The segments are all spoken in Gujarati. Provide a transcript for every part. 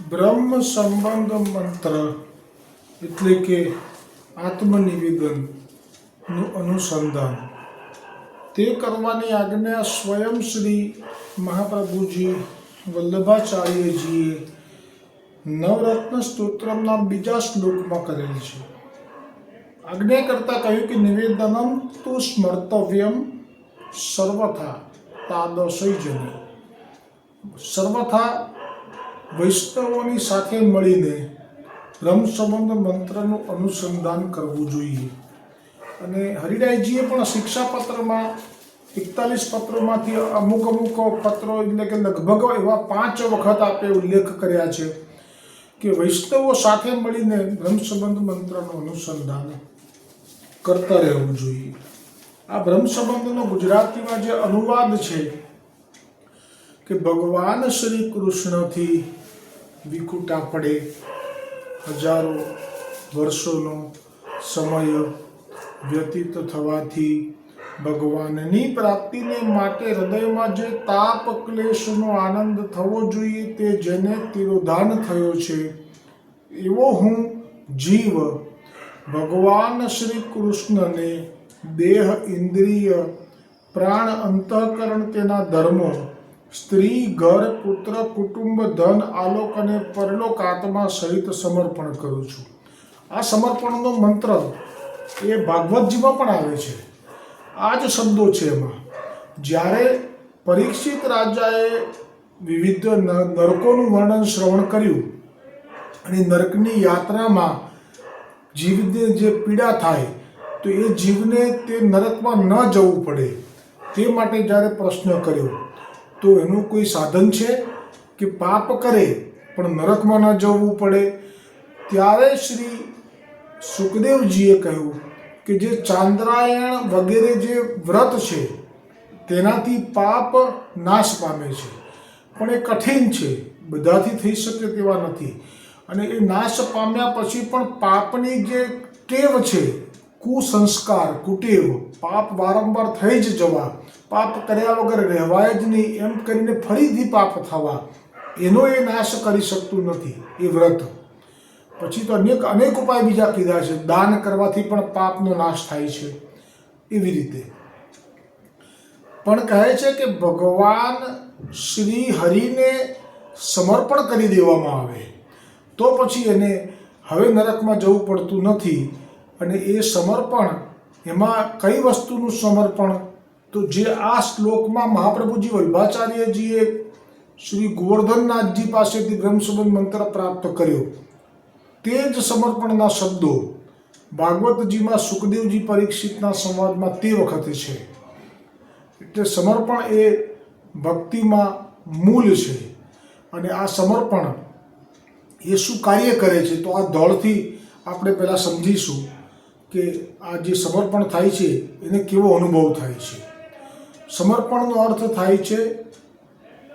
બ્રહ્મ સંબંધ મંત્ર એટલે કે આત્મનિવેદનનું અનુસંધાન તે કરવાની આજ્ઞા સ્વયં શ્રી મહાપ્રભુજી વલ્લભાચાર્યજીએ નવરત્ન સ્તોત્રના બીજા શ્લોકમાં કરેલ છે. આજ્ઞા કરતા કહ્યું કે નિવેદનમ તુ સ્મર્તવ્યમ સર્વથા તાદશૈજને. સર્વથા વૈષ્ણવોની સાથે મળીને બ્રહ્મ સંબંધ મંત્રનું અનુસંધાન કરવું જોઈએ. અને હરિરાયજીએ પણ શિક્ષાપત્રમાં 41 પત્રોમાંથી અમુક પત્રો એટલે કે લગભગ એવા 5 વખત આપે ઉલ્લેખ કર્યા છે કે વૈષ્ણવો સાથે મળીને બ્રહ્મ સંબંધ મંત્રનું અનુસંધાન કરતા રહેવું જોઈએ. આ બ્રહ્મ સંબંધનો ગુજરાતીમાં જે અનુવાદ છે કે ભગવાન શ્રી કૃષ્ણથી વિકુટા પડે હજારો વર્ષોનો સમય વ્યતીત થવાથી ભગવાનની પ્રાપ્તિને માટે હૃદયમાં જે તાપ ક્લેશનો આનંદ થવો જોઈએ તે જેને તિરોધાન થયો છે એવો હું જીવ ભગવાન શ્રી કૃષ્ણને દેહ ઇન્દ્રિય પ્રાણ અંતઃકરણ તેના ધર્મો સ્ત્રી ઘર પુત્ર કુટુંબ ધન આલોક અને પરલોક આત્મા સહિત સમર્પણ કરું છું. આ સમર્પણનો મંત્ર એ ભાગવતજીમાં પણ આવે છે. આ જ શબ્દો છે એમાં. જ્યારે પરીક્ષિત રાજાએ વિવિધ નરકોનું વર્ણન શ્રવણ કર્યું અને નરકની યાત્રામાં જીવને જે પીડા થાય તો એ જીવને તે નરકમાં ન જવું પડે તે માટે જ્યારે પ્રશ્ન કર્યો તો એનું કોઈ સાધન છે કે પાપ કરે પણ નરકમાં ન જવું પડે? ત્યારે શ્રી સુખદેવજીએ કહ્યું કે જે ચાંદ્રાયણ વગેરે જે વ્રત છે તેનાથી પાપ નાશ પામે છે, પણ એ કઠિન છે, બધાથી થઈ શકે તેવા નથી. અને એ નાશ પામ્યા પછી પણ પાપની જે ટેવ છે, કુસંસ્કાર કુટેવ, પાપ વારંવાર થઈ જ જવા, પાપ કર્યા વગર રહેવાય જ નહીં એમ કરીને ફરીથી પાપ થવા, એનો એ નાશ કરી શકતું નથી એ વ્રત. પછી તો અનેક ઉપાય બીજા કીધા છે. દાન કરવાથી પણ પાપનો નાશ થાય છે. એવી રીતે પણ કહે છે કે ભગવાન શ્રી હરિને સમર્પણ કરી દેવામાં આવે તો પછી એને હવે નરકમાં જવું પડતું નથી. અને એ સમર્પણ એમાં કઈ વસ્તુનું સમર્પણ? તો જે આ શ્લોકમાં મહાપ્રભુજી વલ્લભાચાર્યજીએ શ્રી ગોવર્ધનનાથજી પાસેથી બ્રહ્મ સંબંધ મંત્ર પ્રાપ્ત કર્યો તે જ સમર્પણના શબ્દો ભાગવતજીમાં સુખદેવજી પરીક્ષિતના સંવાદમાં તે વખતે છે. એટલે સમર્પણ એ ભક્તિમાં મૂળ છે. અને આ સમર્પણ એ શું કાર્ય કરે છે? તો આ દોડથી આપણે પહેલાં સમજીશું કે આ જે સમર્પણ થાય છે એને કેવો અનુભવ થાય છે. સમર્પણનો અર્થ થાય છે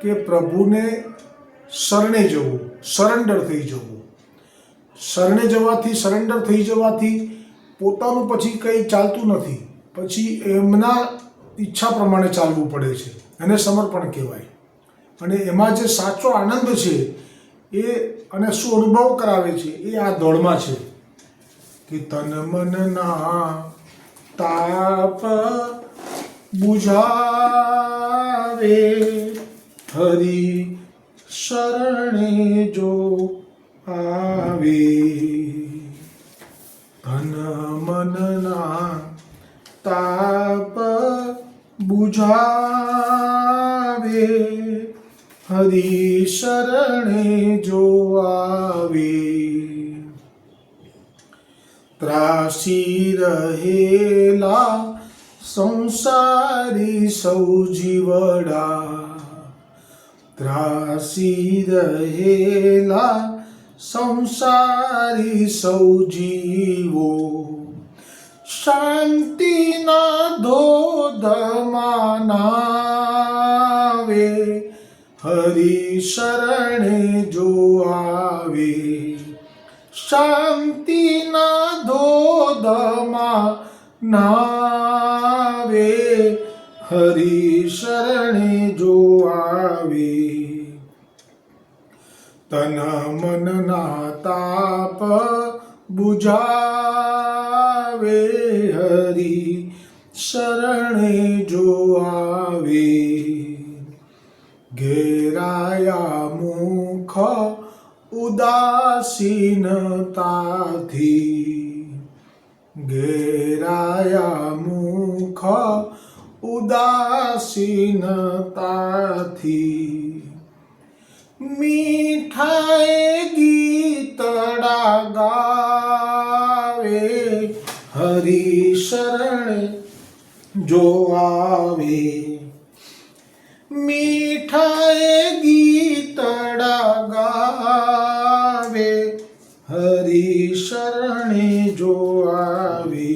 કે પ્રભુને શરણે જવું, સરેન્ડર થઈ જવું. શરણે જવાથી, સરેન્ડર થઈ જવાથી પોતાનું પછી કંઈ ચાલતું નથી, પછી એમના ઈચ્છા પ્રમાણે ચાલવું પડે છે. એને સમર્પણ કહેવાય. અને એમાં જે સાચો આનંદ છે એ અને શું અનુભવ કરાવે છે એ આ દોડમાં છે કે તન મનના તાપ બુઝાવે હરિ શરણે જો આવે. તન મનના તાપ બુઝાવે હરિ શરણે જો આવે. ત્રાસી રહેલા સંસારી સૌ જીવડા, ત્રાસી રહેલા સંસારી સૌ જીવો શાંતિના ધોધમાં નાવે હરિ શરણે જો આવે. શાંતિના ધોધમાં નાવે હરિ શરણે જો આવે. તન મનના તાપ બુઝાવે હરી શરણે જો આવે. ઘેરાયા મુખ ઉદાસીનતાથી, ઘેરાયા મુખ ઉદાસીનતાથી, મીઠાએ ગીતડા ગાવે હરી શરણે જો આવે. મીઠાએ ગીતડા ગાવે હરી શરણે જો આવે.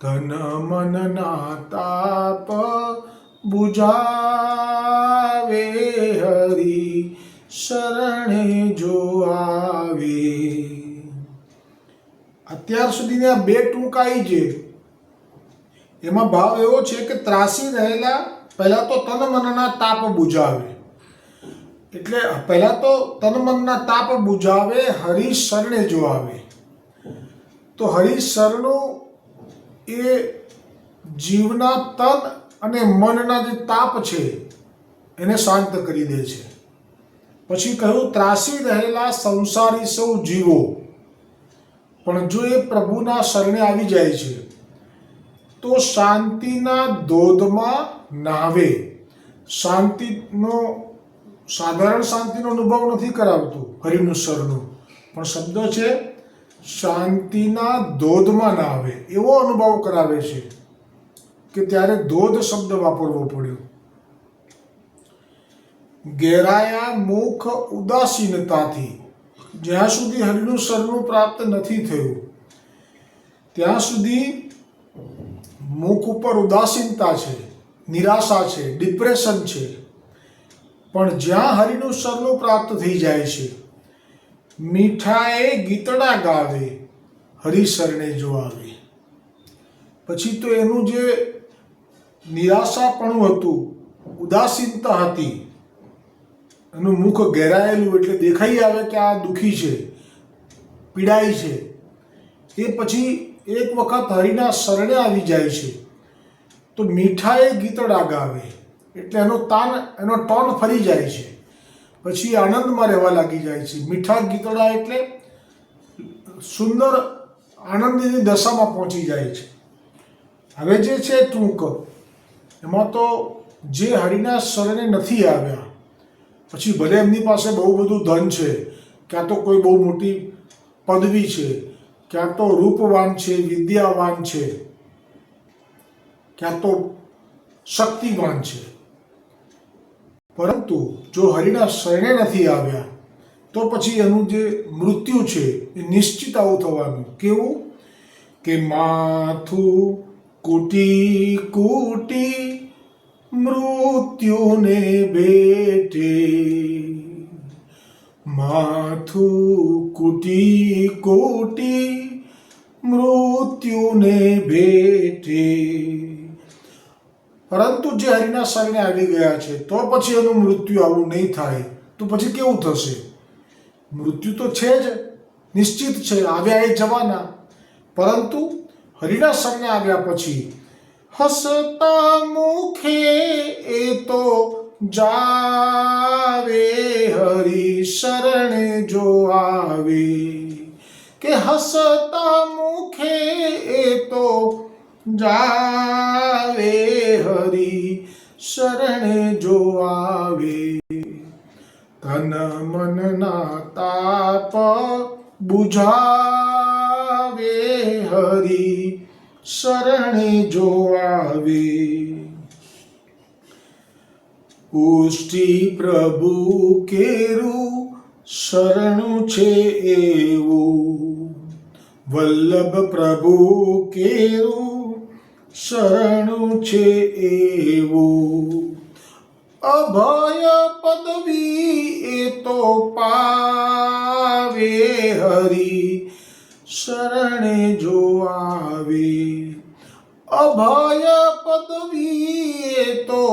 તન મનના તાપ બુઝાવે હરી શરણે જો આવે. અત્યાર સુધીની આ બે ટૂંકાઈ છે, એમાં ભાવ એવો છે કે ત્રાસી રહેલા પહેલા તો તન મનના તાપ બુઝાવે, એટલે પહેલા તો તન મનના તાપ બુઝાવે હરી શરણે જો આવે. તો હરી શરણું એ જીવના તન અને મનના જે તાપ છે એને શાંત કરી દે છે. પછી કહ્યું ત્રાસી રહેલા સંસારી સૌ જીવો પણ જો એ પ્રભુના શરણે આવી જાય છે તો શાંતિના ધોધમાં નાવે. શાંતિનો સાધારણ શાંતિનો અનુભવ નથી કરાવતું હરિનું શરણું, પણ શબ્દ છે શાંતિના ધોધમાં નાવે, એવો અનુભવ કરાવે છે કે ત્યારે ધોધ શબ્દ વાપરવો પડ્યો. ઘેરાયા મુખ ઉદાસીનતાથી, જ્યાં સુધી હરિનું શરણું પ્રાપ્ત નથી થયું ત્યાં સુધી મુખ ઉપર ઉદાસીનતા છે, નિરાશા છે, ડિપ્રેશન છે. પણ જ્યાં હરિનું શરણું પ્રાપ્ત થઈ જાય છે, મીઠાએ ગીતડા ગાવે હરિ શરણે જો આવે. પછી તો એનું જે નિરાશાપણું હતું, ઉદાસીનતા હતી, એનું મુખ ઘેરાયેલું એટલે દેખાઈ આવે કે આ દુઃખી છે, પીડાય છે, એ પછી એક વખત હરિના શરણે આવી જાય છે તો મીઠાએ ગીતડા ગાવે એટલે એનો ટોન ફરી જાય છે. પછી આનંદમાં રહેવા લાગી જાય છે. મીઠા ગીતડા એટલે સુંદર આનંદની દશામાં પહોંચી જાય છે. હવે જે છે ટૂંક, એમાં તો જે હરિના શરણે નથી આવ્યા, પછી ભલે એમની પાસે બહુ બધું ધન છે, ક્યાં તો કોઈ બહુ મોટી પદવી છે, ક્યાં તો રૂપવાન છે, વિદ્યાવાન છે, ક્યાં તો શક્તિવાન છે, પરંતુ જો હરિના શરણે નથી આવ્યા તો પછી એનું જે મૃત્યુ છે એ નિશ્ચિત આવું થવાનું. કેવું કે માથું કૂટી કૂટી મૃત્યુને ભેટે, માથું કૂટી કૂટી મૃત્યુને ભેટે. પરંતુ જે હરિના શરણે આવી ગયા છે તો પછી એનું મૃત્યુ આવું નહીં થાય તો પછી કેવું થશે? મૃત્યુ તો છે જ, નિશ્ચિત છે, આવ્યા એ જવાના. પરંતુ હરિના શરણે આવ્યા પછી હસતા મુખે એ તો જાવે હરિ શરણે જો આવે. કે હસતા મુખે એ તો જાવે હરિ શરણે જો આવે. તન મનના તાપ બુઝાવે હરિ શરણે જો આવે. પુષ્ટિ પ્રભુ કેરું શરણું છે એવું, વલ્લભ પ્રભુ કેરું શરણું છે એવું. અભય પદવી એ તો પાવે હરિ શરણે જો આવે. અભય પદવી એ તો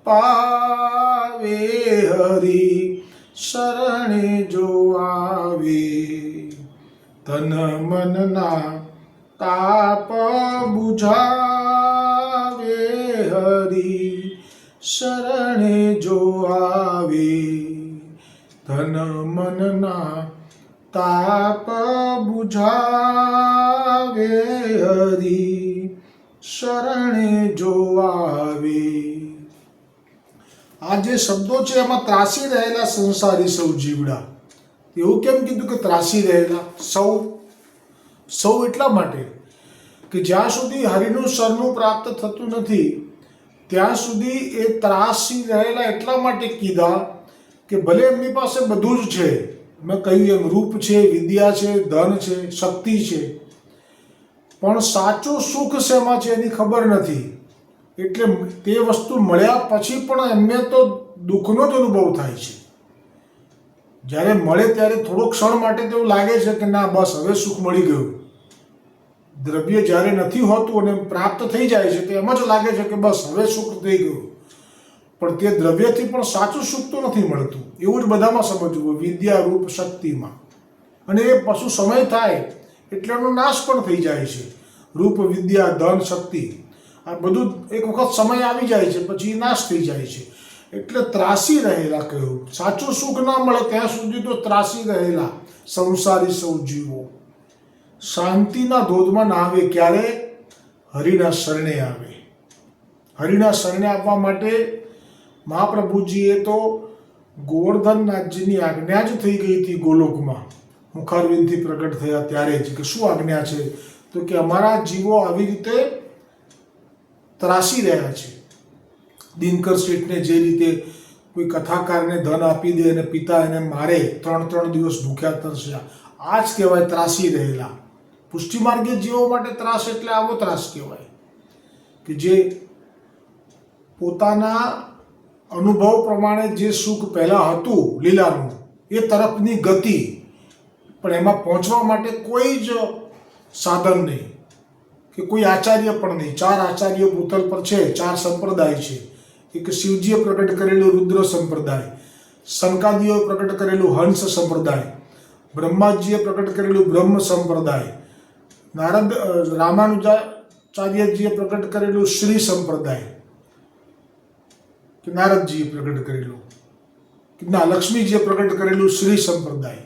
પાવે હરિ શરણે જો આવે, તન મનના તાપ બુઝાવે. હરી શરણે જો આવે, તન મનના તાપ બુઝાવે. હરી શરણે જો આવે. આ જે શબ્દો છે એમાં ત્રાસી રહેલા સંસારી સૌ જીવડા. એવું કેમ કીધું કે ત્રાસી રહેલા સૌ એટલા માટે કે જ્યાં સુધી હરિનું શરણું પ્રાપ્ત થતું નથી ત્યાં સુધી એ ત્રાસી રહેલા એટલા માટે કીધા કે ભલે એમની પાસે બધું જ છે, મેં કહ્યું એમ રૂપ છે, વિદ્યા છે, ધન છે, શક્તિ છે, પણ સાચું સુખ શેમાં છે એની ખબર નથી. એટલે તે વસ્તુ મળ્યા પછી પણ એમને તો દુઃખનો જ અનુભવ થાય છે. જ્યારે મળે ત્યારે થોડો ક્ષણ માટે તો એવું લાગે છે કે ના બસ હવે સુખ મળી ગયું. દ્રવ્ય જ્યારે નથી હોતું અને પ્રાપ્ત થઈ જાય છે તો એમ જ લાગે છે કે બસ હવે સુખ થઈ ગયું. પણ તે દ્રવ્યથી પણ સાચું સુખ તો નથી મળતું. એવું જ બધામાં સમજવું, વિદ્યા, રૂપ, શક્તિમાં. અને એ પશુ સમય થાય એટલે એનો નાશ પણ થઈ જાય છે. રૂપ, વિદ્યા, ધન, શક્તિ આ બધું એક વખત સમય આવી જાય છે પછી નાશ થઈ જાય છે. એટલે ત્રાસી રહેલા કહ્યું. સાચું સુખ ના મળે ત્યાં સુધી તો ત્રાસી રહેલા સંસારી સૌ જીવો શાંતિના ધોધમાં ના આવે. ક્યારે? હરિના શરણે આવે. હરિના શરણે આવવા માટે મહાપ્રભુજીએ તો ગોવર્ધનનાથજીની આજ્ઞા જ થઈ ગઈ હતી ગોલોકમાં. મુખારવિંદથી પ્રગટ થયા ત્યારે જ કે શું આજ્ઞા છે? તો કે અમારા જીવો આવી રીતે ત્રાસી રહ્યા છે. દિનકર શેઠને જે રીતે કોઈ કથાકારને ધન આપી દે અને પિતા એને મારે, 3 દિવસ ભૂખ્યા તરસ્યા, આ જ કહેવાય ત્રાસી રહેલા. પુષ્ટિમાર્ગીય જીવો માટે ત્રાસ એટલે આવો ત્રાસ કહેવાય કે જે પોતાના અનુભવ પ્રમાણે જે સુખ પહેલાં હતું લીલાનું એ તરફની ગતિ, પણ એમાં પહોંચવા માટે કોઈ જ સાધન નહીં કે કોઈ આચાર્ય પણ નહીં. 4 આચાર્યો ભૂતલ પર છે, 4 સંપ્રદાય છે. એક શિવજીએ પ્રગટ કરેલું રુદ્ર સંપ્રદાય, સનકાદીઓએ પ્રગટ કરેલું હંસ સંપ્રદાય, બ્રહ્માજીએ પ્રગટ કરેલું બ્રહ્મ સંપ્રદાય, રામાનુજાચાર્યજીએ પ્રગટ કરેલું શ્રી સંપ્રદાય કે નારદજીએ પ્રગટ કરેલું, લક્ષ્મીજીએ પ્રગટ કરેલું શ્રી સંપ્રદાય.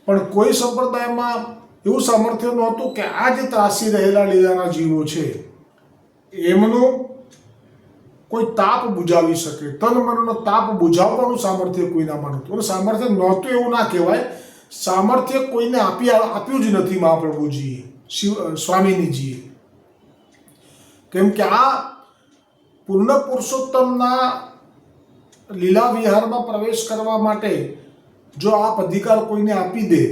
પણ કોઈ સંપ્રદાયમાં એવું સામર્થ્ય નહોતું કે આ જે ત્રાસી રહેલા લીલાના જીવો છે એમનું કોઈ તાપ બુઝાવી શકે. તન મનનો તાપ બુઝાવવાનું સામર્થ્ય કોઈનામાં નહોતું. અને સામર્થ્ય નહોતું એવું ના કહેવાય, સામર્થ્ય કોઈને આપ્યું જ નથી મહાપ્રભુજીએ, સ્વામિનીજીએ. કેમ કે આ પૂર્ણ પુરુષોત્તમના લીલા વિહારમાં પ્રવેશ કરવા માટે જો આપ અધિકાર કોઈને આપી દે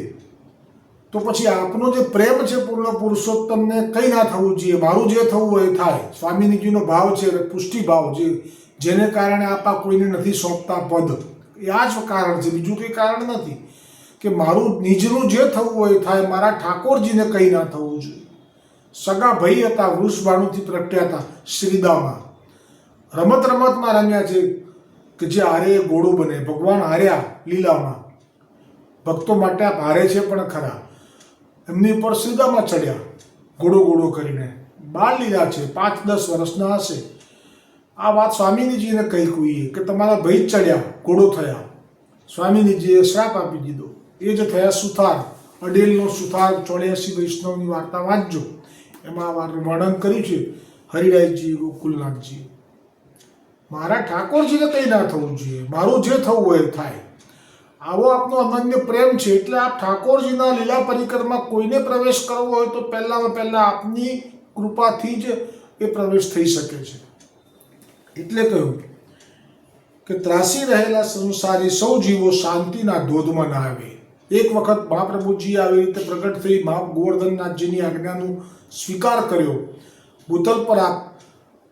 તો પછી આપનો જે પ્રેમ છે પૂર્ણ પુરુષોત્તમને કંઈ ના થવું જોઈએ. મારું જે થવું હોય એ થાય. સ્વામિનીજીનો ભાવ છે પુષ્ટિ ભાવ, જેને કારણે આપ કોઈને નથી સોંપતા પદ, એ આ જ કારણ છે, બીજું કંઈ કારણ નથી. કે મારું નિજનું જે થવું હોય એ થાય. મારા ઠાકોરજીને કંઈ ના થવું જોઈએ. સગા ભાઈ હતા, વૃષભાનુથી પ્રગટ્યા હતા શ્રીદામાં, રમતમાં રમ્યા છે કે જે હારે એ ઘોડો બને. ભગવાન હાર્યા લીલામાં, ભક્તો માટે આપ હારે છે પણ ખરા. એમની ઉપર શ્રીદામાં ચડ્યા ઘોડો કરીને. બાળ લીલા છે, 5-10 વર્ષના હશે. આ વાત સ્વામિનીજીને કહી કોઈએ કે તમારા ભાઈ ચડ્યા, ઘોડો થયા. સ્વામિનીજીએ શ્રાપ આપી દીધો. એ જ થયા સુથાર. અડેલનો સુથાર 84 વૈષ્ણવની વાર્તા વાંચજો, એમાં વર્ણન કર્યું છે હરિરાયજી, ગોકુલનાથજી. મારા ઠાકોરજીને કંઈ ના થવું જોઈએ, મારું જે થવું હોય એ થાય. આવો આપનો અનન્ય પ્રેમ છે. એટલે આપ ઠાકોરજીના લીલા પરિક્રમા કોઈને પ્રવેશ કરવો હોય તો પહેલાં આપની કૃપાથી જ એ પ્રવેશ થઈ શકે છે. એટલે કહ્યું કે ત્રાસી રહેલા સંસારી સૌ જીવો શાંતિના ધોધમાં ના આવે. એક વખત મહાપ્રભુજી આવી રીતે પ્રગટ થઈ ગોવર્ધનનાથજીની આજ્ઞાનું સ્વીકાર કર્યો. ભૂતલ પર આપ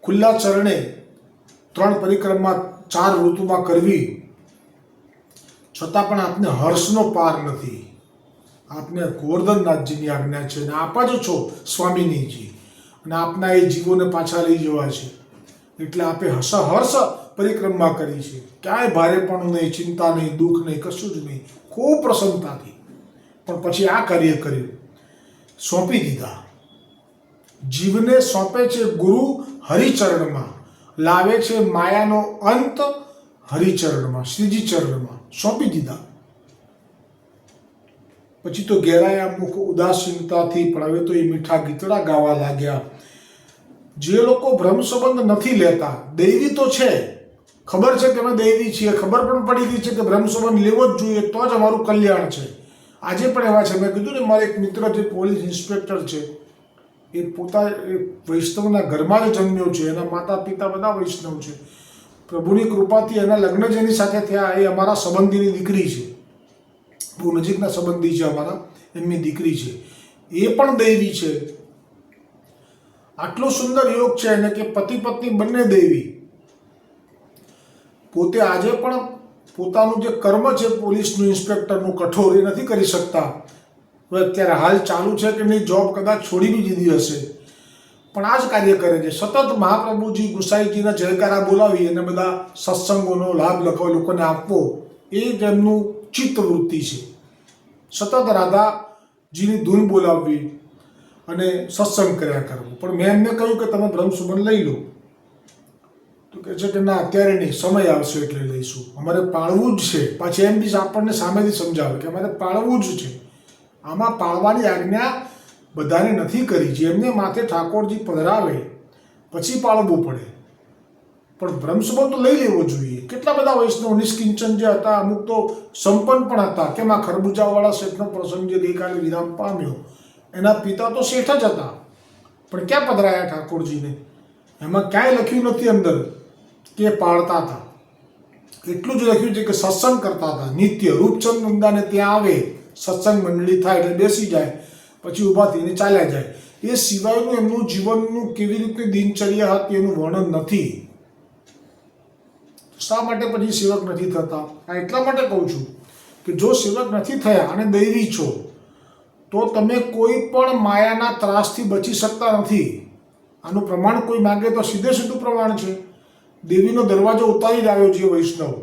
ખુલ્લા ચરણે 3 પરિક્રમા 4 ઋતુમાં કરવી, છતાં પણ આપને હર્ષનો પાર નથી. આપને ગોવર્ધનનાથજીની આજ્ઞા છે અને આપ જ છો સ્વામિનીજી, અને આપના એ જીવોને પાછા લઈ જવા છે. એટલે આપે હર્ષ પરિક્રમા કરી છે, ક્યાંય ભારેપણું નહીં, ચિંતા નહીં, દુઃખ નહીં, કશું જ નહીં, ખૂબ પ્રસન્નતાથી. પણ પછી આ કાર્ય કર્યું, સોંપી દીધા. જીવને સોંપે છે ગુરુ હરિચરણમાં, લાવે છે માયાનો અંત હરિચરણમાં, શ્રીજી ચરણમાં સોંપી દીધા. પછી તો ઘેરાયા મુખ ઉદાસીનતાથી, પણ હવે તો એ મીઠા ગીતડા ગાવા લાગ્યા. જે લોકો ભ્રમ સંબંધ નથી લેતા, દૈવી તો છે, ખબર છે કે અમે દૈવી છીએ, ખબર પણ પડી ગઈ છે કે ભ્રમ સંબંધ લેવો જ જોઈએ, તો જ અમારું કલ્યાણ છે. આજે પણ એવા છે. મેં કીધું ને, મારે એક મિત્ર જે પોલીસ ઇન્સ્પેક્ટર છે, એ પોતા વૈષ્ણવના ઘરમાં જ જન્મ્યો છે, એના માતા પિતા બધા વૈષ્ણવ છે. પ્રભુની કૃપાથી એના લગ્ન જેની સાથે થયા, એ અમારા સંબંધીની દીકરી છે, બહુ નજીકના સંબંધી છે અમારા, એમની દીકરી છે, એ પણ દૈવી છે. આટલો સુંદર યોગ છે એને કે પતિ પત્ની બંને દૈવી. પોતે આજે પણ પોતાનું જે કર્મ છે પોલીસનું, ઇન્સ્પેક્ટરનું કઠોર, એ નથી કરી શકતા. હવે અત્યારે હાલ ચાલુ છે કે નહીં, જોબ કદાચ છોડી બી દીધી હશે, પણ આ જ કાર્ય કરે છે. સતત મહાપ્રભુજી ગુસાઈજીના જયકારા બોલાવી અને બધા સત્સંગોનો લાભ લોકોને આપવો, એ જ એમનું ચિત્તવૃત્તિ છે. સતત રાધાજીની ધૂન બોલાવવી અને સત્સંગ કર્યા કરવું. પણ મેં એમને કહ્યું કે તમે બ્રહ્મ સુમન લઈ લો, તો કહે છે કે ના, અત્યારે નહીં, સમય આવશે એટલે લઈશું, અમારે પાળવું જ છે. પાછી એમ બી આપણને સામેથી સમજાવે કે અમારે પાળવું જ છે. આમાં પાળવાની આજ્ઞા બધાને નથી કરી. જેમને માથે ઠાકોરજી પધરાવે પછી પાળવું પડે, પણ બ્રહ્મ સંબંધ તો લઈ લેવો જોઈએ. કેટલા બધા વૈષ્ણવ નિષ્કિંચન જે હતા, અમુક તો સંપન્ન પણ હતા. કેમ આ ખરબૂજાવાળા શેઠનો પ્રસંગ જે ગઈકાલે વિરામ પામ્યો, એના પિતા તો શેઠ જ હતા, પણ ક્યાં પધરાયા ઠાકોરજીને? એમાં ક્યાંય લખ્યું નથી અંદર કે પાળતા હતા. એટલું જ લખ્યું છે કે સત્સંગ કરતા હતા નિત્ય. રૂપચંદ નંદાને ત્યાં આવે, સત્સંગ મંડળી થાય એટલે બેસી જાય, પછી ઊભા થઈને ચાલ્યા જાય. એ સિવાયનું એમનું જીવનનું કેવી રીતની દિનચર્યા હતી એનું વર્ણન નથી. શા માટે પછી સેવક નથી થતા? આ એટલા માટે કહું છું કે જો સેવક નથી થયા અને દૈવી છો, તો તમે કોઈ પણ માયાના ત્રાસથી બચી શકતા નથી. આનું પ્રમાણ કોઈ માગે તો સીધે સીધું પ્રમાણ છે. દેવીનો દરવાજો ઉતારી લાવ્યો છે વૈષ્ણવ,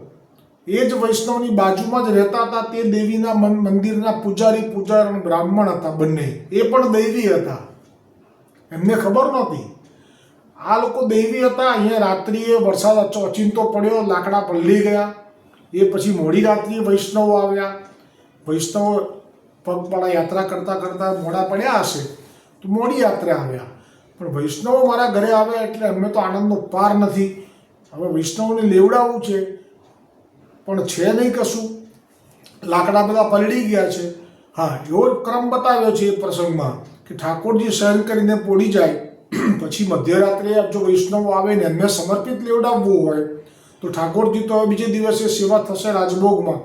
એ જ વૈષ્ણવની બાજુમાં જ રહેતા હતા. તે દેવીના મંદિરના પૂજારી બ્રાહ્મણ હતા બંને, એ પણ દૈવી હતા, એમને ખબર નહોતી. આ લોકો દૈવી હતા. અહીંયા રાત્રિએ વરસાદ અચિંતો પડ્યો, લાકડા પલળી ગયા. એ પછી મોડી રાત્રિએ વૈષ્ણવો આવ્યા. વૈષ્ણવો પગપાળા યાત્રા કરતાં કરતાં મોડા પડ્યા હશે, તો મોડી યાત્રા આવ્યા. પણ વૈષ્ણવો મારા ઘરે આવ્યા એટલે અમે તો આનંદનો પાર નથી. હવે વૈષ્ણવને લેવડાવવું છે, પણ છે નહીં કશું, લાકડા બધા પલળી ગયા છે. હા, એવો ક્રમ બતાવ્યો છે એ પ્રસંગમાં કે ઠાકોરજી સહન કરીને પોડી જાય, પછી મધ્યરાત્રે જો વૈષ્ણવો આવે ને એમને સમર્પિત લેવડાવવું હોય તો ઠાકોરજી તો બીજે દિવસે સેવા થશે રાજભોગમાં,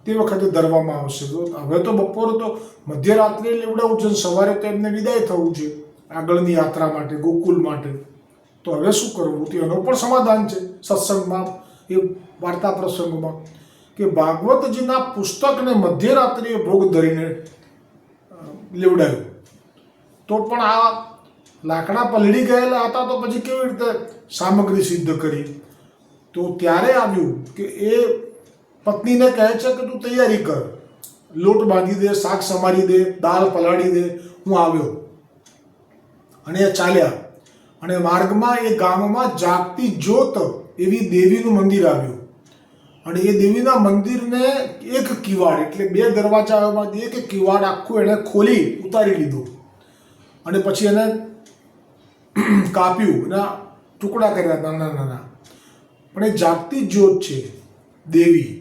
તે વખતે ધરવામાં આવશે. હવે તો બપોરે તો મધ્યરાત્રે લેવડાવવું છે, સવારે તો એમને વિદાય થવું છે આગળની યાત્રા માટે, ગોકુલ માટે. તો હવે શું કરવું? એનું પણ સમાધાન છે સત્સંગમાં, એ વાર્તા પ્રસંગમાં, કે ભાગવતજીના પુસ્તકને મધ્યરાત્રિએ ભોગ ધરીને લેવડાવ્યું. તો પણ આ લાકડા પલળી ગયેલા હતા, તો પછી કેવી રીતે સામગ્રી સિદ્ધ કરી? તો ત્યારે આવ્યું કે એ પત્નીને કહે છે કે તું તૈયારી કર, લોટ બાંધી દે, શાક સમારી દે, દાળ પલાળી દે, હું આવ્યો. અને એ ચાલ્યા. અને માર્ગમાં એ ગામમાં જાગતી જ્યોત એવી દેવીનું મંદિર આવ્યું. અને એ દેવીના મંદિરને એક કિવાડ, એટલે 2 દરવાજામાંથી એક કિવાડ આખું એણે ખોલી ઉતારી લીધું. અને પછી એને કાપ્યું, એના ટુકડા કર્યા નાના નાના. પણ એ જાગતી જ્યોત છે દેવી.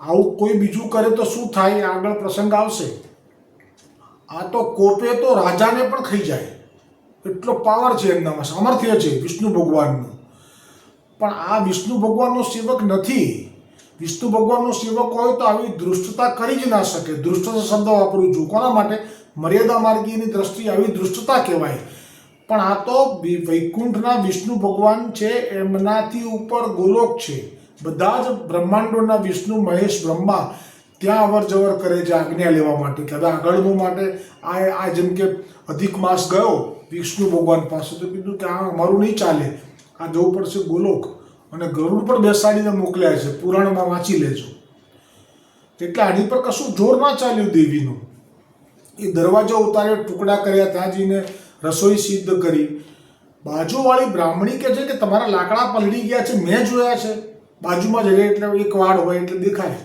આવું કોઈ બીજું કરે તો શું થાય? આગળ પ્રસંગ આવશે. આ તો કોપે તો રાજાને પણ ખાઈ જાય, એટલો પાવર છે એમનામાં, સામર્થ્ય છે વિષ્ણુ ભગવાનનું. પણ આ વિષ્ણુ ભગવાનનો સેવક નથી. વિષ્ણુ ભગવાનનો સેવક હોય તો આવી દૃષ્ટતા કરી જ ના શકે. દૃષ્ટતા શબ્દ વાપરું છું કોના માટે? મર્યાદા માર્ગીની દ્રષ્ટિએ આવી દૃષ્ટતા કહેવાય. પણ આ તો વૈકુંઠના વિષ્ણુ ભગવાન છે, એમનાથી ઉપર ગોલોક છે. બધા જ બ્રહ્માંડોના વિષ્ણુ, મહેશ, બ્રહ્મા ત્યાં અવર જવર કરે છે આજ્ઞા લેવા માટે કે હવે આગળનું માટે આ જેમ કે અધિક માસ ગયો વિષ્ણુ ભગવાન પાસે, તો કીધું કે આ અમારું નહીં ચાલે, આ જવું પડશે ગોલોક. અને ગરુડ પણ બેસાડીને મોકલ્યા છે, પુરાણમાં વાંચી લેજો. એટલે આની પર કશું જોર ના ચાલ્યું દેવીનું. એ દરવાજો ઉતાર્યો, ટુકડા કર્યા, ત્યાં જઈને રસોઈ સિદ્ધ કરી. બાજુવાળી બ્રાહ્મણી કહે છે કે તમારા લાકડા પલળી ગયા છે, મેં જોયા છે. બાજુમાં જ એટલે એક વાડ હોય એટલે દેખાય.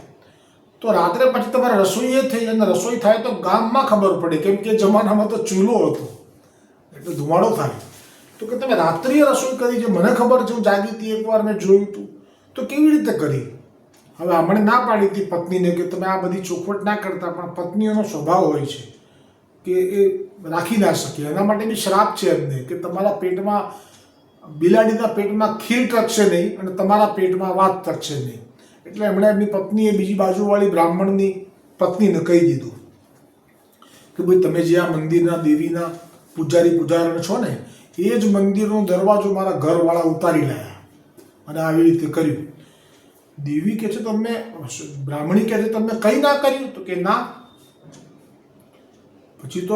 તો રાત્રે પછી તમારે રસોઈ એ થઈ, અને રસોઈ થાય તો ગામમાં ખબર પડે, કેમ કે જમાનામાં તો ચૂલો હતો એટલે ધુમાડો થાય. તો કે તમે રાત્રિએ રસોઈ કરી છે, મને ખબર છે, હું જાગી હતી, એકવાર મેં જોયું હતું. તો કેવી રીતે કરી? હવે હમણે ના પાડી હતી પત્નીને કે તમે આ બધી ચોખવટ ના કરતા, પણ પત્નીઓનો સ્વભાવ હોય છે કે એ રાખી ના શકે. એના માટે બી શ્રાપ છે એમને કે તમારા પેટમાં, બિલાડીના પેટમાં ખીર ટકશે નહીં અને તમારા પેટમાં વાત ટકશે નહીં. એટલે એમણે એમની પત્નીએ બીજી બાજુવાળી બ્રાહ્મણની પત્નીને કહી દીધું કે ભાઈ તમે જે આ મંદિરના દેવીના પૂજારી પૂજારણ છો ને, એ જ મંદિરનો દરવાજો મારા ઘરવાળા ઉતારી લાયા અને આવી રીતે કર્યું. દેવી કહે છે તમને, બ્રાહ્મણી કહે છે તમને કંઈ ના કર્યું? તો કે ના. પછી તો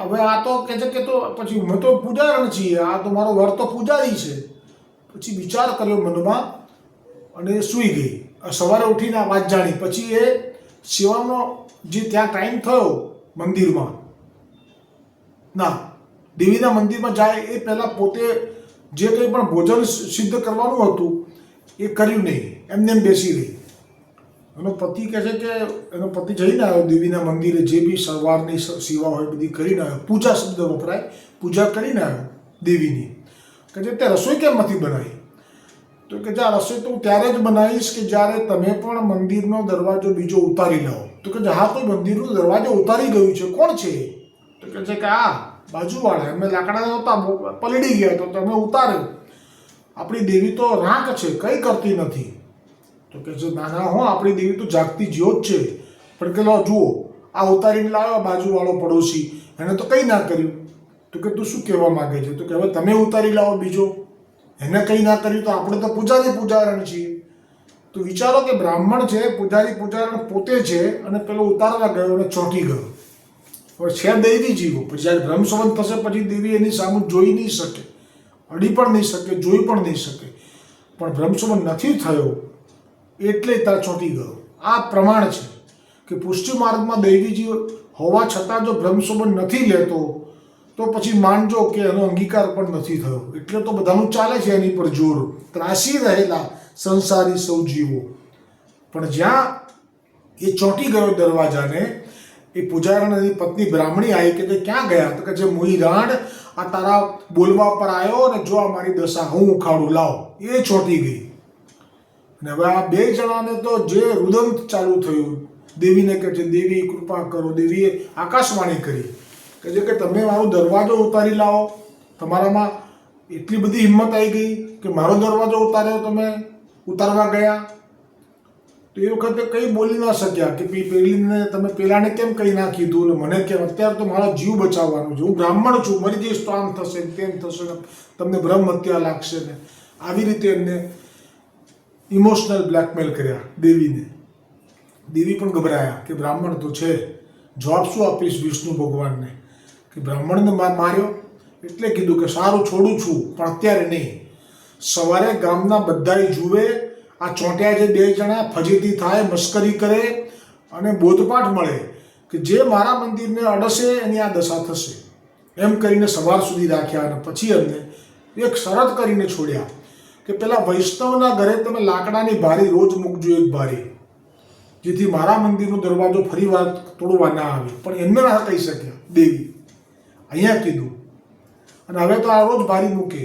હવે આ તો કહે છે કે તો પછી અમે તો પૂજારણ છીએ, આ તો મારો વર તો પૂજારી છે. પછી વિચાર કર્યો મનમાં અને સૂઈ ગઈ. સવારે ઉઠીને આ વાત જાણી. પછી એ સેવાનો જે ત્યાં ટાઈમ થયો મંદિરમાં, ના દેવીના મંદિરમાં જાય એ પહેલાં પોતે જે કંઈ પણ ભોજન સિદ્ધ કરવાનું હતું એ કર્યું નહીં, એમને એમ બેસી રહી. એનો પતિ કહે છે કે એનો પતિ જઈને આવ્યો દેવીના મંદિરે, જે બી સવારની સેવા હોય બધી કરીને આવ્યો. પૂજા શબ્દ વપરાય, પૂજા કરીને આવ્યો દેવીની. કે જે તે રસોઈ કેમ નથી બનાવી? તો કે આ રસોઈ તો હું ત્યારે જ બનાવીશ કે જ્યારે તમે પણ મંદિરનો દરવાજો બીજો ઉતારી લાવો. તો કે હા તો મંદિરનો દરવાજો ઉતારી ગયું છે, કોણ છે? તો કે છે કે આ બાજુવાળા, એમને લાકડા નહોતા, પલળી ગયા તો તમે ઉતાર્યો. આપણી દેવી તો રાંક છે, કંઈ કરતી નથી. તો કે છે ના ના, હો આપણી દેવી તો જાગતી જ્યોત છે. પણ કે લો જુઓ, આ ઉતારીને લાવ્યો બાજુવાળો પડોશી, એને તો કંઈ ના કર્યું. તો કે તું શું કહેવા માગે છે? તો કે હવે તમે ઉતારી લાવો બીજો, એને કંઈ ના કર્યું તો આપણે તો પૂજારી પૂજારણ છીએ. તો વિચારો કે બ્રાહ્મણ છે, પૂજારી પૂજારણ પોતે છે, અને પેલો ઉતારવા ગયો અને ચોંટી ગયો. હવે છે દૈવી જીવો, પછી જ્યારે બ્રહ્મસંબંધ થશે પછી દેવી એની સામે જોઈ નહીં શકે, અડી પણ નહીં શકે, જોઈ પણ નહીં શકે. પણ બ્રહ્મસંબંધ નથી થયો એટલે ત્યાં ચોંટી ગયો. આ પ્રમાણ છે કે પુષ્ટિ માર્ગમાં દૈવી જીવ હોવા છતાં જો બ્રહ્મસંબંધ નથી લેતો તો પછી માનજો કે એનો અંગીકાર પણ નથી થયો. એટલે તો બધાનું ચાલે છે એની પર જોર, ત્રાસી રહેલા સંસારી સૌ જીવો. પણ જ્યાં એ ચોંટી ગયો દરવાજાને, એ પૂજારણની પત્ની બ્રાહ્મણી આવી કે ક્યાં ગયા? તો કે જે મોઈ રાણ આ તારા બોલવા પર આવ્યો અને જો આ મારી દશા હું ઉખાડું, લાવ. એ ચોંટી ગઈ. અને હવે આ બે જણાને તો જે રુદંત ચાલુ થયું. દેવીને કહે છે દેવી કૃપા કરો. દેવીએ આકાશવાણી કરી કે જે કે તમે મારો દરવાજો ઉતારી લાવો. તમારામાં એટલી બધી હિંમત આવી ગઈ કે મારો દરવાજો ઉતાર્યો, તમે ઉતારવા ગયા. તો એ વખતે કંઈ બોલી ના શક્યા કે પેલીને તમે પેલાને કેમ કંઈ ના કીધું ને મને કેમ? અત્યારે તો મારો જીવ બચાવવાનો છે, હું બ્રાહ્મણ છું, મરી જઈશ તો આમ થશે તેમ થશે, તમને બ્રહ્મ હત્યા લાગશે ને. આવી રીતે એમને ઇમોશનલ બ્લેકમેલ કર્યા દેવીને. દેવી પણ ગભરાયા કે બ્રાહ્મણ તો છે, જવાબ શું આપીશ વિષ્ણુ ભગવાનને? કે બ્રાહ્મણને માર્યો એટલે કીધું કે સારું છોડું છું, પણ અત્યારે નહીં. સવારે ગામના બધાય જુએ આ ચોંટ્યા જે બે જણા, ફજીતી થાય, મસ્કરી કરે અને બોધપાઠ મળે કે જે મારા મંદિરને અડશે એની આ દશા થશે. એમ કરીને સવાર સુધી રાખ્યા અને પછી એમને એક શરત કરીને છોડ્યા કે પેલા વૈષ્ણવના ઘરે તમે લાકડાની બારી રોજ મૂકજો, એક બારી, જેથી મારા મંદિરનો દરવાજો ફરી વાર તોડવા ના આવે. પણ એમને ના કહી શક્યા દેવી, અહીંયા કીધું. અને હવે તો આ રોજ બારી મૂકે.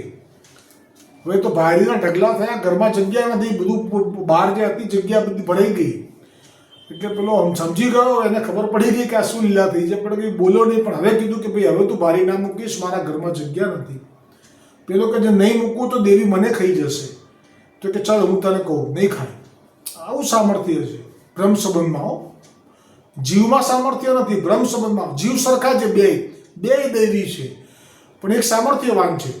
હવે તો બારીના ઢગલા થયા, ઘરમાં જગ્યા નથી, બધું બહાર જે હતી જગ્યા બધી ભરાઈ ગઈ. એટલે પેલો સમજી ગયો, એને ખબર પડી ગઈ કે આ શું લીલા થઈ છે, પણ કંઈ બોલ્યો નહીં. પણ હવે કીધું કે ભાઈ હવે તું બારી ના મૂકીશ, મારા ઘરમાં જગ્યા નથી. પેલો કે જે નહીં મૂકવું તો દેવી મને ખાઈ જશે. તો કે ચાલ હું તને કહું, નહીં ખાય. આવું સામર્થ્ય છે બ્રહ્મ સંબંધમાં. જીવમાં સામર્થ્ય નથી, બ્રહ્મ સંબંધમાં જીવ સરખા છે, બે દૈવી છે, પણ એક સામર્થ્યવાન છે,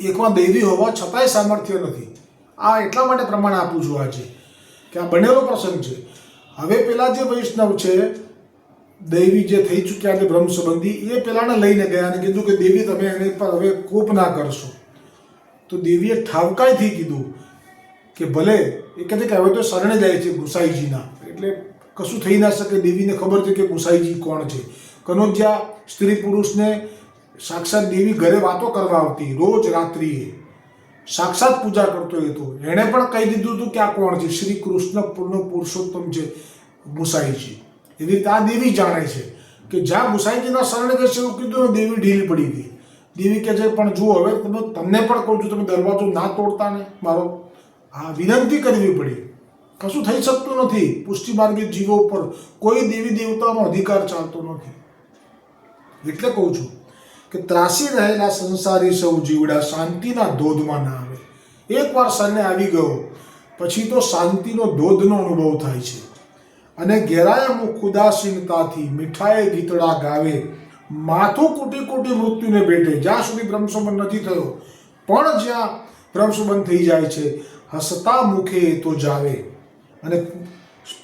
એકમાં દૈવી હોવા છતાંય સામર્થ્ય નથી. આ એટલા માટે પ્રમાણ આપું છું આજે કે આ બનેલો પ્રસંગ છે. હવે પેલા જે વૈષ્ણવ છે, દૈવી જે થઈ ચૂક્યા છે બ્રહ્મ સંબંધી, એ પેલાને લઈને ગયા અને કીધું કે દેવી તમે એની પર હવે કોપ ના કરશો. તો દેવીએ ઠાવકાઈથી કીધું કે ભલે એ કહે છે કે હવે તો શરણે જાય છે ગુસાઈજીના, એટલે કશું થઈ ના શકે. દેવીને ખબર છે કે ગુસાઈજી કોણ છે. કનોજ્યા સ્ત્રી પુરુષને સાક્ષાત દેવી ઘરે વાતો કરવા આવતી, રોજ રાત્રિએ સાક્ષાત પૂજા કરતો હતો. એણે પણ કહી દીધું હતું કે આ કોણ છે, શ્રી કૃષ્ણ પૂર્ણ પુરુષોત્તમ છે ગુસાઈજી. એવી રીતે આ દેવી જાણે છે કે જ્યાં ગુસાઈજીના શરણે જશે એવું કીધું ને, દેવી ઢીલ પડી ગઈ. દેવી કહે છે પણ જુઓ હવે તમને પણ કહું છું, તમે દરવાજો ના તોડતા ને, મારો આ વિનંતી કરવી પડી. કશું થઈ શકતું નથી. પુષ્ટિ માર્ગે જીવો ઉપર કોઈ દેવી દેવતાનો અધિકાર ચાલતો નથી. એટલે કહું છું કે ત્રાસી રહેલા સંસારી સૌ જીવડા શાંતિના ધોધમાં ના આવે. એકવાર શરણે આવી ગયો પછી તો શાંતિનો ધોધનો અનુભવ થાય છે. અને ઘેરાય મુખ ઉદાસીનતાથી મીઠાએ ગીતડા ગાવે, માથું કૂટી કૂટી મૃત્યુને ભેટે. જ્યાં સુધી બ્રહ્મસંબંધ નથી થયો, પણ જ્યાં બ્રહ્મસંબંધ થઈ જાય છે, હસતા મુખે તો જાવે. અને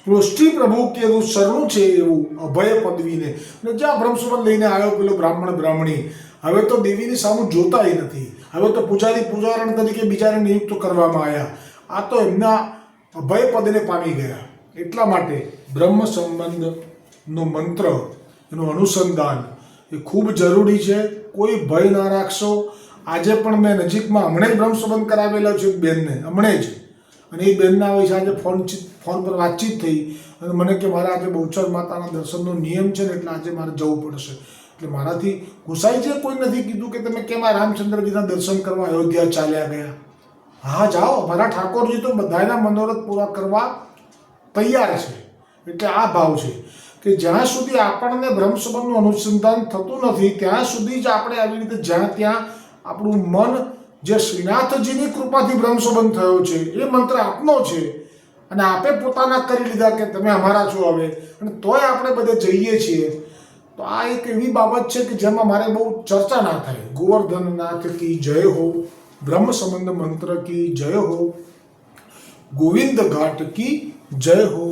પુષ્ટિ પ્રભુ કેવું શરણું છે એવું અભય પદવીને. અને જ્યાં બ્રહ્મસંબંધ લઈને આવ્યો પેલો બ્રાહ્મણ બ્રાહ્મણી, હવે તો દેવીની સામું જોતાય નથી. હવે તો પૂજારી પૂજારણ તરીકે બીજાને નિયુક્ત કરવામાં આવ્યા. આ તો એમના અભય પદને પામી ગયા. એટલા માટે બ્રહ્મ સંબંધનો મંત્ર, એનું અનુસંધાન એ ખૂબ જરૂરી છે. કોઈ ભય ના રાખશો. આજે પણ મેં નજીકમાં હમણાં જ બ્રહ્મ સંબંધ કરાવેલો છે એક બેનને, હમણાં જ. અને એ બેનના આવે છે આજે ફોન પર વાતચીત થઈ અને મને કે મારે આજે બહુચર માતાના દર્શનનો નિયમ છે ને, એટલે આજે મારે જવું પડશે. એટલે મારાથી ગુસાઈજીએ કોઈ નથી કીધું કે તમે કેમ આ રામચંદ્રજીના દર્શન કરવા અયોધ્યા ચાલ્યા ગયા. હા જાઓ, મારા ઠાકોરજી તો બધાના મનોરથ પૂરા કરવા તૈયાર છે. એટલે આ ભાવ છે કે જ્યાં સુધી આપણને બ્રહ્મ સંબંધનું અનુસંધાન થતું નથી ત્યાં સુધી જ આપણે આવી રીતે જ્યાં ત્યાં આપણું મન, જે શ્રીનાથજીની કૃપાથી બ્રહ્મ સંબંધ થયો છે એ મંત્ર આપનો છે અને આપે પોતાના કરી લીધા કે તમે અમારા છો હવે, અને તોય આપણે બધે જઈએ છીએ. તો આ એક એવી બાબત છે કે જેમાં મારે બહુ ચર્ચા ના થાય. ગોવર્ધનનાથ કી જય હો, બ્રહ્મ સંબંધ મંત્ર કી જય હો, ગોવિંદ ઘાટ કી જય હો.